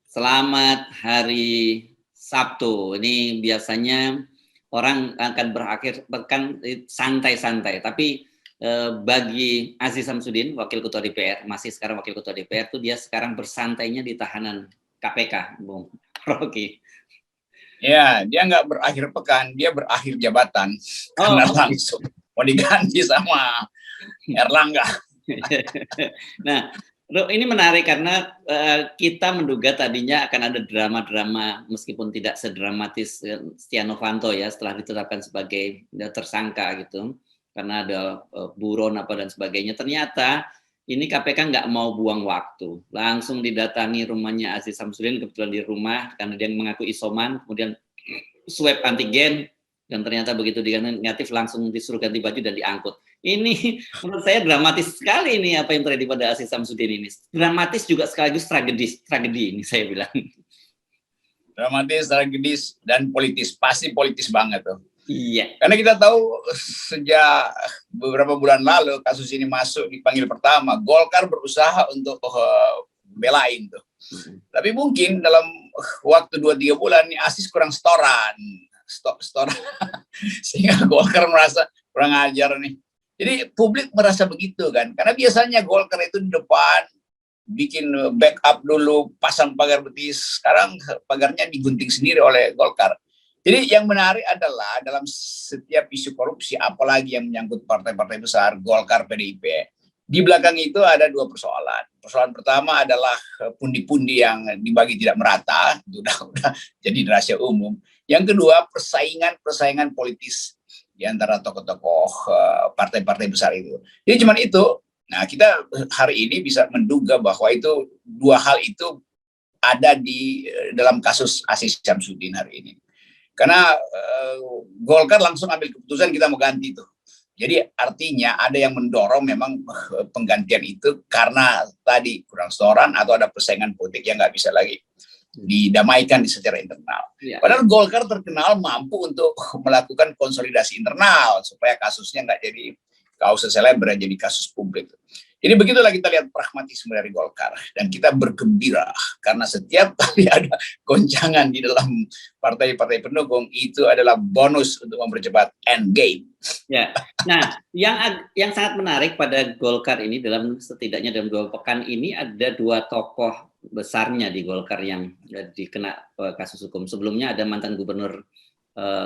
Selamat hari Sabtu. Ini biasanya orang akan berakhir pekan santai-santai, tapi bagi Aziz Samsudin, Wakil Ketua DPR, masih sekarang Wakil Ketua DPR, itu dia sekarang bersantainya di tahanan KPK, Bung Rocky. Ya, dia nggak berakhir pekan, dia berakhir jabatan karena langsung mau diganti sama Erlangga. Nah, ini menarik karena kita menduga tadinya akan ada drama-drama meskipun tidak sedramatis Setia Novanto ya setelah ditetapkan sebagai tersangka gitu karena ada buron apa dan sebagainya. Ternyata ini KPK nggak mau buang waktu, langsung didatangi rumahnya Aziz Samsudin, kebetulan di rumah karena dia mengaku isoman, kemudian swab antigen dan ternyata begitu dia negatif langsung disuruh ganti baju dan diangkut. Ini menurut saya dramatis sekali ini apa yang terjadi pada Aziz Samsudin ini. Dramatis juga sekaligus tragedi ini saya bilang. Dramatis, tragedis, dan politis. Pasti politis banget tuh. Iya. Karena kita tahu sejak beberapa bulan lalu kasus ini masuk dipanggil pertama, Golkar berusaha untuk belain tuh. Tapi mungkin dalam waktu 2-3 bulan ini Aziz kurang setoran. Sehingga Golkar merasa kurang ajar nih. Jadi publik merasa begitu kan, karena biasanya Golkar itu di depan bikin backup dulu, pasang pagar betis, sekarang pagarnya digunting sendiri oleh Golkar. Jadi yang menarik adalah dalam setiap isu korupsi, apalagi yang menyangkut partai-partai besar, Golkar, PDIP, di belakang itu ada 2 persoalan. Persoalan pertama adalah pundi-pundi yang dibagi tidak merata, itu udah jadi rahasia umum. Yang kedua, persaingan politis di antara tokoh-tokoh partai-partai besar itu. Jadi cuman itu. Nah, kita hari ini bisa menduga bahwa itu 2 hal itu ada di dalam kasus Aziz Samsudin hari ini. Karena Golkar langsung ambil keputusan kita mau ganti tuh. Jadi artinya ada yang mendorong memang penggantian itu karena tadi kurang setoran atau ada persaingan politik yang nggak bisa lagi didamaikan secara internal. Ya. Padahal Golkar terkenal mampu untuk melakukan konsolidasi internal supaya kasusnya nggak jadi kasus selebar, jadi kasus publik. Jadi begitulah kita lihat pragmatisme dari Golkar dan kita bergembira karena setiap kali ada goncangan di dalam partai-partai pendukung itu adalah bonus untuk mempercepat end game. Ya. Nah, yang sangat menarik pada Golkar ini setidaknya dalam 2 pekan ini ada 2 tokoh besarnya di Golkar yang dikena kasus hukum. Sebelumnya ada mantan gubernur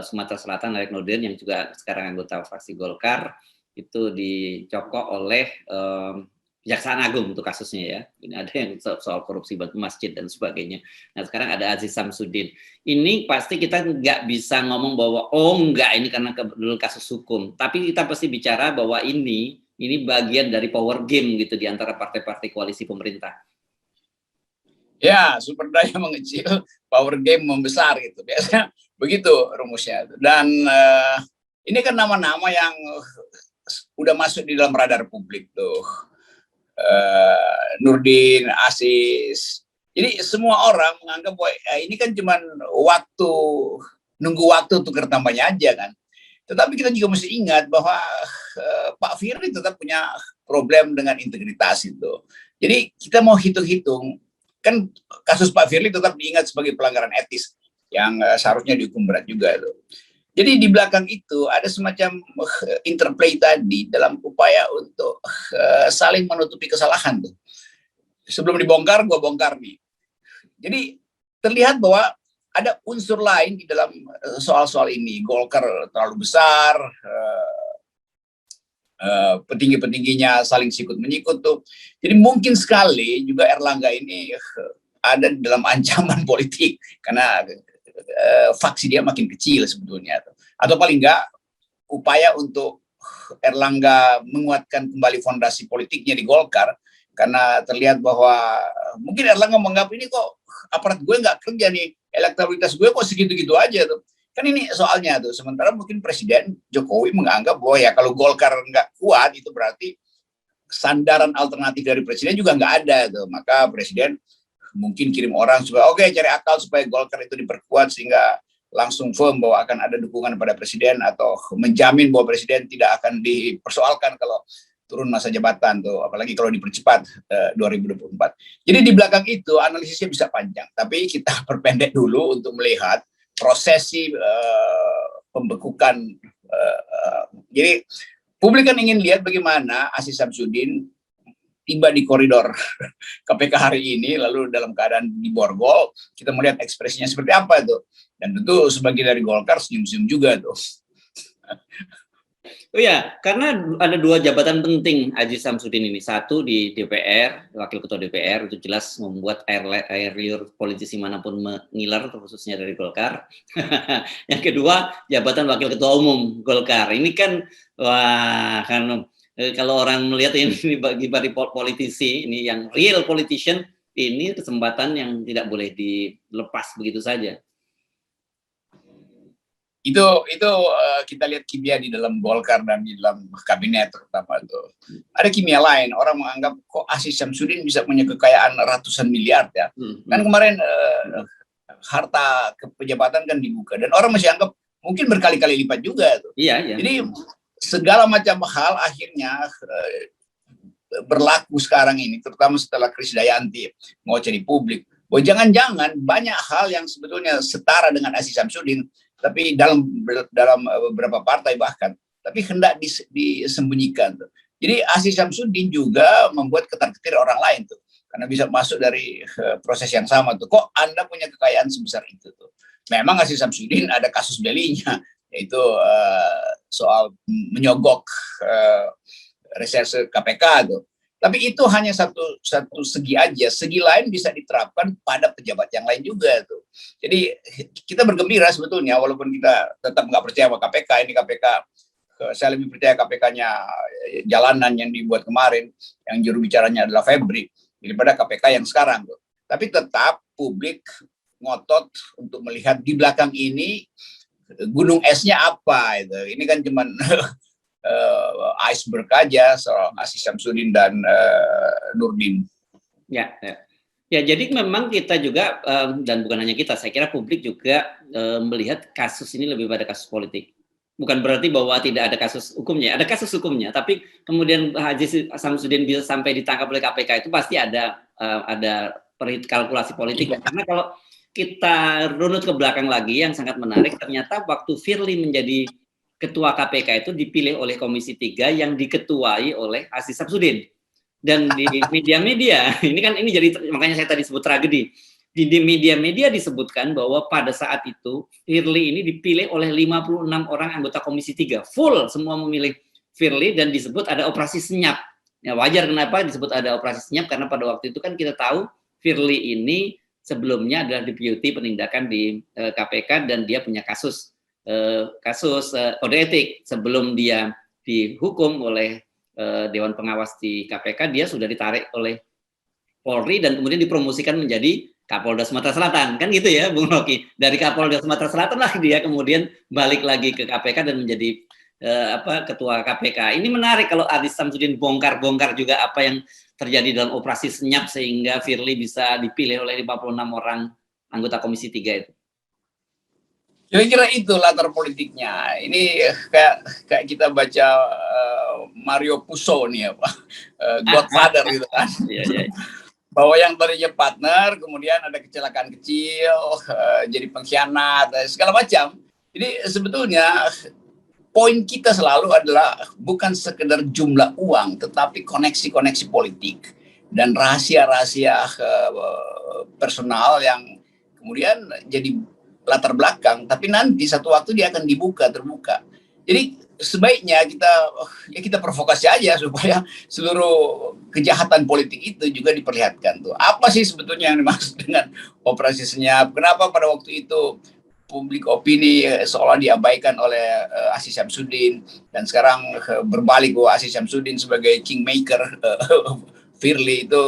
Sumatera Selatan Erick Nurdin yang juga sekarang anggota fraksi Golkar, itu dicokok oleh Kejaksaan Agung untuk kasusnya ya. Ini ada yang soal korupsi masjid dan sebagainya. Nah sekarang ada Aziz Samsudin. Ini pasti kita nggak bisa ngomong bahwa enggak ini karena kasus hukum. Tapi kita pasti bicara bahwa ini bagian dari power game gitu di antara partai-partai koalisi pemerintah. Ya, sumber daya mengecil, power game membesar gitu. Biasanya begitu rumusnya. Dan ini kan nama-nama yang udah masuk di dalam radar publik tuh. Nurdin, Aziz. Jadi semua orang menganggap bahwa ini kan cuma nunggu waktu untuk bertambahnya aja kan. Tetapi kita juga mesti ingat bahwa Pak Firly tetap punya problem dengan integritas itu. Jadi kita mau hitung-hitung, kan kasus Pak Firly tetap diingat sebagai pelanggaran etis yang seharusnya dihukum berat juga itu. Jadi di belakang itu ada semacam interplay tadi dalam upaya untuk saling menutupi kesalahan tuh. Sebelum dibongkar, gua bongkar nih. Jadi terlihat bahwa ada unsur lain di dalam soal-soal ini. Golkar terlalu besar, petinggi-petingginya saling sikut-menyikut tuh. Jadi mungkin sekali juga Erlangga ini ada dalam ancaman politik karena faksi dia makin kecil sebetulnya, atau paling enggak upaya untuk Erlangga menguatkan kembali fondasi politiknya di Golkar karena terlihat bahwa mungkin Erlangga menganggap ini kok aparat gue nggak kerja nih, elektabilitas gue kok segitu-gitu aja tuh. Kan ini soalnya tuh. Sementara mungkin Presiden Jokowi menganggap bahwa ya kalau Golkar nggak kuat itu berarti sandaran alternatif dari Presiden juga nggak ada tuh. Maka Presiden mungkin kirim orang supaya cari akal supaya Golkar itu diperkuat sehingga langsung firm bahwa akan ada dukungan pada Presiden atau menjamin bahwa Presiden tidak akan dipersoalkan kalau turun masa jabatan tuh, apalagi kalau dipercepat 2024. Jadi di belakang itu analisisnya bisa panjang, tapi kita perpendek dulu untuk melihat prosesi pembekukan. Jadi publik kan ingin lihat bagaimana Aziz Syamsuddin tiba di koridor KPK hari ini, lalu dalam keadaan di borgol, kita melihat ekspresinya seperti apa itu. Dan tentu sebagian dari Golkar senyum-senyum juga tuh. Oh ya, karena ada dua jabatan penting Aziz Syamsuddin ini. Satu di DPR, Wakil Ketua DPR, itu jelas membuat air liur politisi manapun mengiler, khususnya dari Golkar. Yang kedua, jabatan Wakil Ketua Umum Golkar. Ini kan, wah, kan kalau orang melihat ini bagi politisi, ini yang real politician, ini kesempatan yang tidak boleh dilepas begitu saja. Itu kita lihat kimia di dalam Golkar dan di dalam kabinet terutama itu. Ada kimia lain, orang menganggap kok Aziz Syamsuddin bisa punya kekayaan ratusan miliar ya. Kan kemarin harta kepejabatan kan dibuka dan orang masih anggap mungkin berkali-kali lipat juga tuh. Iya. Jadi segala macam hal akhirnya berlaku sekarang ini, terutama setelah Krisdayanti mau cari publik. Oh, jangan-jangan banyak hal yang sebetulnya setara dengan Aziz Syamsuddin, tapi dalam beberapa partai bahkan, tapi hendak disembunyikan tuh. Jadi Aziz Syamsuddin juga membuat ketar-ketir orang lain tuh, karena bisa masuk dari proses yang sama tuh. Kok Anda punya kekayaan sebesar itu tuh? Memang Aziz Syamsuddin ada kasus belinya, yaitu soal menyogok reserse KPK tuh. Tapi itu hanya satu segi aja, segi lain bisa diterapkan pada pejabat yang lain juga tuh. Jadi kita bergembira sebetulnya, walaupun kita tetap nggak percaya sama KPK. Ini KPK, saya lebih percaya KPK-nya jalanan yang dibuat kemarin, yang juru bicaranya adalah Febri, daripada KPK yang sekarang tuh. Tapi tetap publik ngotot untuk melihat di belakang ini gunung esnya apa itu. Ini kan cuman iceberg aja soal Aziz Syamsuddin dan Nurdin. Ya. Ya, jadi memang kita juga dan bukan hanya kita, saya kira publik juga melihat kasus ini lebih pada kasus politik. Bukan berarti bahwa tidak ada kasus hukumnya, ada kasus hukumnya, tapi kemudian Aziz Syamsuddin bisa sampai ditangkap oleh KPK itu pasti ada kalkulasi politik. Karena kalau kita runut ke belakang lagi yang sangat menarik, ternyata waktu Firly menjadi Ketua KPK itu dipilih oleh Komisi 3 yang diketuai oleh Aziz Syamsuddin. Dan di media-media, ini jadi, makanya saya tadi sebut tragedi. Di media-media disebutkan bahwa pada saat itu Firly ini dipilih oleh 56 orang anggota Komisi 3. Full semua memilih Firly dan disebut ada operasi senyap. Ya, wajar kenapa disebut ada operasi senyap, karena pada waktu itu kan kita tahu Firly ini sebelumnya adalah deputi penindakan di KPK dan dia punya kasus kode etik. Sebelum dia dihukum oleh Dewan Pengawas di KPK, dia sudah ditarik oleh Polri dan kemudian dipromosikan menjadi Kapolda Sumatera Selatan, kan gitu ya Bung Rocky. Dari Kapolda Sumatera Selatan lah dia kemudian balik lagi ke KPK dan menjadi Ketua KPK. Ini menarik kalau Aziz Syamsuddin bongkar-bongkar juga apa yang terjadi dalam operasi senyap sehingga Firly bisa dipilih oleh 56 orang anggota Komisi 3 itu. Kira-kira itu latar politiknya. Ini kayak kita baca Mario Puzo nih ya Pak, Godfather gitu kan. Iya. Bahwa yang tadinya partner, kemudian ada kecelakaan kecil, jadi pengkhianat, segala macam. Jadi sebetulnya poin kita selalu adalah bukan sekedar jumlah uang, tetapi koneksi-koneksi politik dan rahasia-rahasia personal yang kemudian jadi latar belakang, tapi nanti satu waktu dia akan terbuka. Jadi sebaiknya kita provokasi aja supaya seluruh kejahatan politik itu juga diperlihatkan tuh. Apa sih sebetulnya yang dimaksud dengan operasi senyap? Kenapa pada waktu itu publik opini seolah diabaikan oleh Aziz Syamsuddin dan sekarang berbalik bahwa Aziz Syamsuddin sebagai kingmaker, Firly itu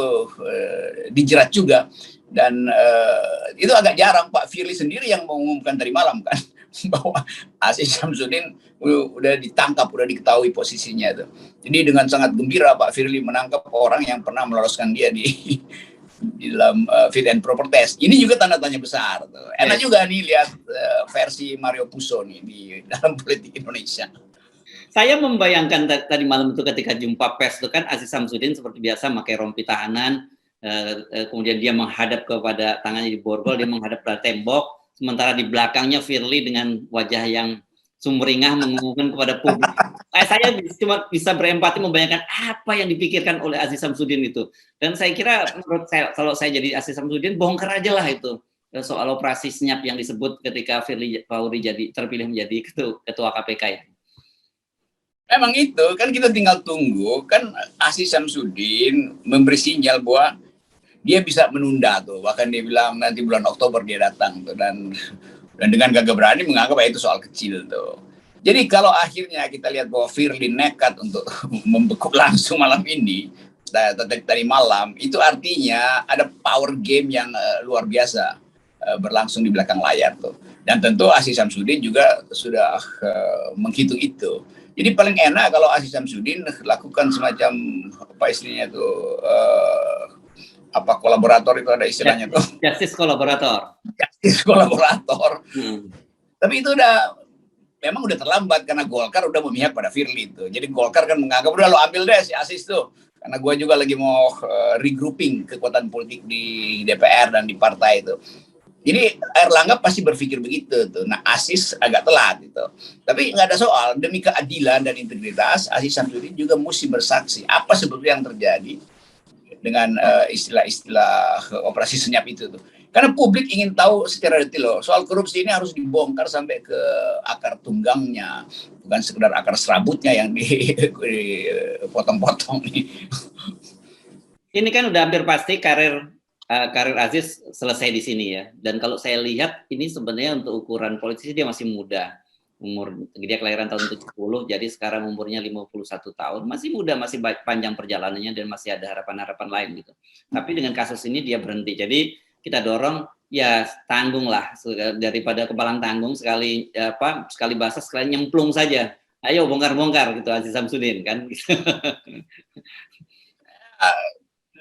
dijerat juga. Dan itu agak jarang, Pak Firly sendiri yang mengumumkan tadi malam kan bahwa Aziz Syamsuddin udah ditangkap, udah diketahui posisinya itu. Jadi dengan sangat gembira Pak Firly menangkap orang yang pernah meloloskan dia di dalam fit and proper test. Ini juga tanda tanya besar. Enak juga nih lihat versi Mario Puzo nih di dalam politik Indonesia. Saya membayangkan tadi malam itu ketika jumpa pers itu kan Aziz Samsudin seperti biasa pakai rompi tahanan, kemudian dia menghadap kepada tangannya di borgol, dia menghadap pada tembok, sementara di belakangnya Firly dengan wajah yang sumringah mengumumkan kepada publik. Saya cuma bisa berempati membayangkan apa yang dipikirkan oleh Aziz Samsudin itu. Dan saya kira menurut saya, kalau saya jadi Aziz Samsudin, bongkar aja lah itu soal operasi senyap yang disebut ketika Firly Bahuri terpilih menjadi ketua KPK ya. Emang itu kan kita tinggal tunggu, kan Aziz Samsudin memberi sinyal bahwa dia bisa menunda tuh, bahkan dia bilang nanti bulan Oktober dia datang tuh, dan dengan gagah berani menganggap itu soal kecil tuh. Jadi kalau akhirnya kita lihat bahwa Firly nekat untuk membekuk langsung malam ini, tadi malam, itu artinya ada power game yang luar biasa berlangsung di belakang layar tuh. Dan tentu Aziz Samsudin juga sudah menghitung itu. Jadi paling enak kalau Aziz Samsudin lakukan semacam apa istilahnya tuh kolaborator itu ada istilahnya tuh. Justice kolaborator. Justice kolaborator. Tapi itu memang udah terlambat karena Golkar udah memihak pada Firly itu. Jadi Golkar kan menganggap udah lo ambil deh si Aziz tuh. Karena gue juga lagi mau regrouping kekuatan politik di DPR dan di partai itu. Jadi Erlangga pasti berpikir begitu tuh. Nah Aziz agak telat gitu. Tapi nggak ada soal, demi keadilan dan integritas Aziz Samsudin juga mesti bersaksi apa sebetulnya yang terjadi dengan istilah-istilah operasi senyap itu tuh. Karena publik ingin tahu secara detail loh. Soal korupsi ini harus dibongkar sampai ke akar tunggangnya, bukan sekedar akar serabutnya yang dipotong-potong nih. Ini kan udah hampir pasti karir Aziz selesai di sini ya. Dan kalau saya lihat ini sebenarnya untuk ukuran politisi dia masih muda. Dia kelahiran tahun 70, jadi sekarang umurnya 51 tahun. Masih muda, masih panjang perjalanannya dan masih ada harapan-harapan lain gitu. Tapi dengan kasus ini dia berhenti. Jadi kita dorong ya tanggung lah, daripada kepalang tanggung sekali basah sekali nyemplung saja. Ayo bongkar-bongkar gitu Aziz Samsudin kan.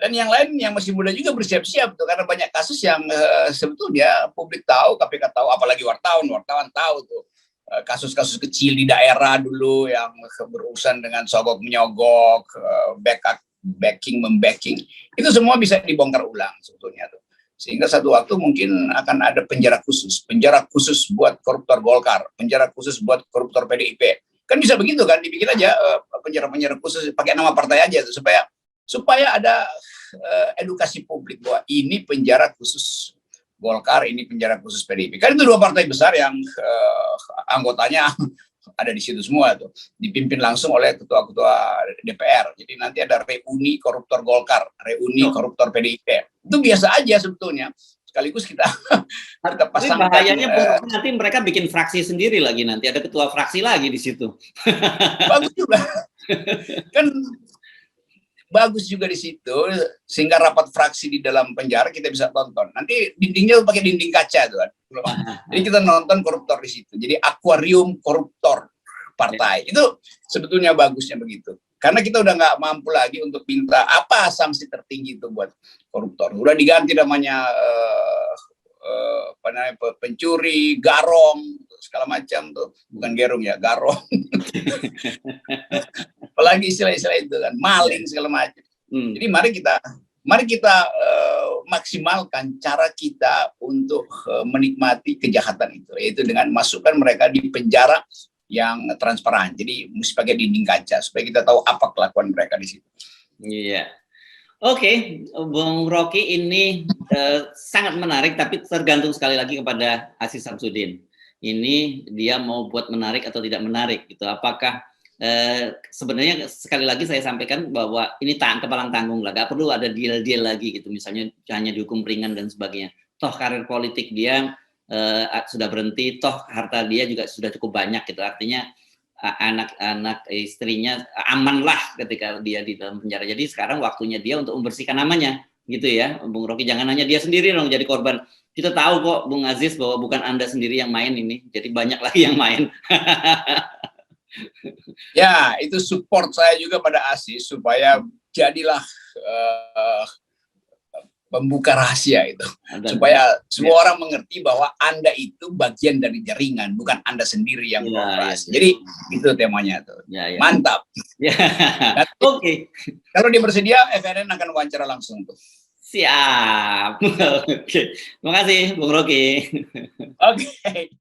Dan yang lain yang masih muda juga bersiap-siap tuh, karena banyak kasus yang sebetulnya publik tahu, KPK tahu, apalagi wartawan tahu tuh kasus-kasus kecil di daerah dulu yang berurusan dengan sogok menyogok, membacking, itu semua bisa dibongkar ulang sebetulnya tuh. Sehingga satu waktu mungkin akan ada penjara khusus buat koruptor Golkar, penjara khusus buat koruptor PDIP. Kan bisa begitu kan, dibikin aja penjara khusus pakai nama partai aja tuh, supaya ada edukasi publik bahwa ini penjara khusus Golkar, ini penjara khusus PDIP. Kan itu dua partai besar yang anggotanya ada di situ semua tuh, dipimpin langsung oleh ketua-ketua DPR. Jadi nanti ada reuni koruptor Golkar, reuni koruptor PDIP. Itu biasa aja sebetulnya. Sekaligus kita pasangkan. Tapi bahayanya nanti mereka bikin fraksi sendiri lagi, nanti ada ketua fraksi lagi di situ. Bagus juga. Kan bagus juga di situ, sehingga rapat fraksi di dalam penjara kita bisa tonton. Nanti dindingnya pakai dinding kaca tuh kan. Jadi kita nonton koruptor di situ. Jadi akuarium koruptor partai. Itu sebetulnya bagusnya begitu. Karena kita udah nggak mampu lagi untuk minta apa sanksi tertinggi itu buat koruptor. Udah diganti namanya pencuri, garong, segala macam tuh. Bukan gerung ya, garong. Apalagi istilah-istilah itu kan, maling segala macam. Jadi mari kita maksimalkan cara kita untuk menikmati kejahatan itu, yaitu dengan masukkan mereka di penjara yang transparan. Jadi mesti pakai dinding kaca supaya kita tahu apa kelakuan mereka di situ. Iya. Oke, Bung Rocky, ini sangat menarik, tapi tergantung sekali lagi kepada Aziz Samsudin. Ini dia mau buat menarik atau tidak menarik gitu. Apakah sebenarnya sekali lagi saya sampaikan bahwa ini kepalang tanggung lah, gak perlu ada deal-deal lagi gitu, misalnya hanya dihukum ringan dan sebagainya. Toh karir politik dia sudah berhenti, toh harta dia juga sudah cukup banyak gitu, artinya anak-anak istrinya aman lah ketika dia di dalam penjara. Jadi sekarang waktunya dia untuk membersihkan namanya gitu ya, Bung Rocky. Jangan hanya dia sendiri dong jadi korban. Kita tahu kok Bung Aziz bahwa bukan Anda sendiri yang main ini, jadi banyak lagi yang main. Ya, itu support saya juga pada Aziz supaya jadilah membuka rahasia itu, supaya semua orang mengerti bahwa Anda itu bagian dari jaringan, bukan Anda sendiri yang beroperasi. Jadi itu temanya tuh. Mantap. Oke. Kalau dia bersedia, FNN akan wawancara langsung tuh. Siap. Oke. Terima kasih, Bung Rocky. Oke.